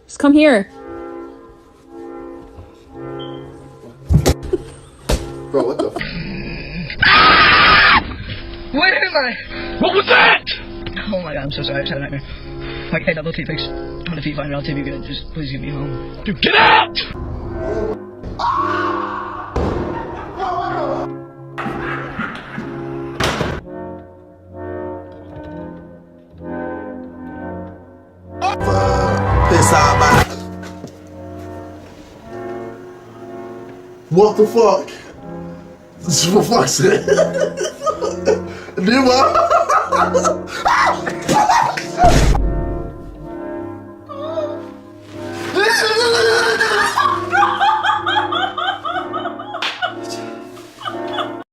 Just come here. Bro, what the f? Where am I? What was that? Oh my god, I'm so sorry. I just had a nightmare. Like, hey, double T-Fix. I'm gonna feet finder. I'll tip you good. Just please get me home. Dude, get out! What the fuck? For fuck's sake.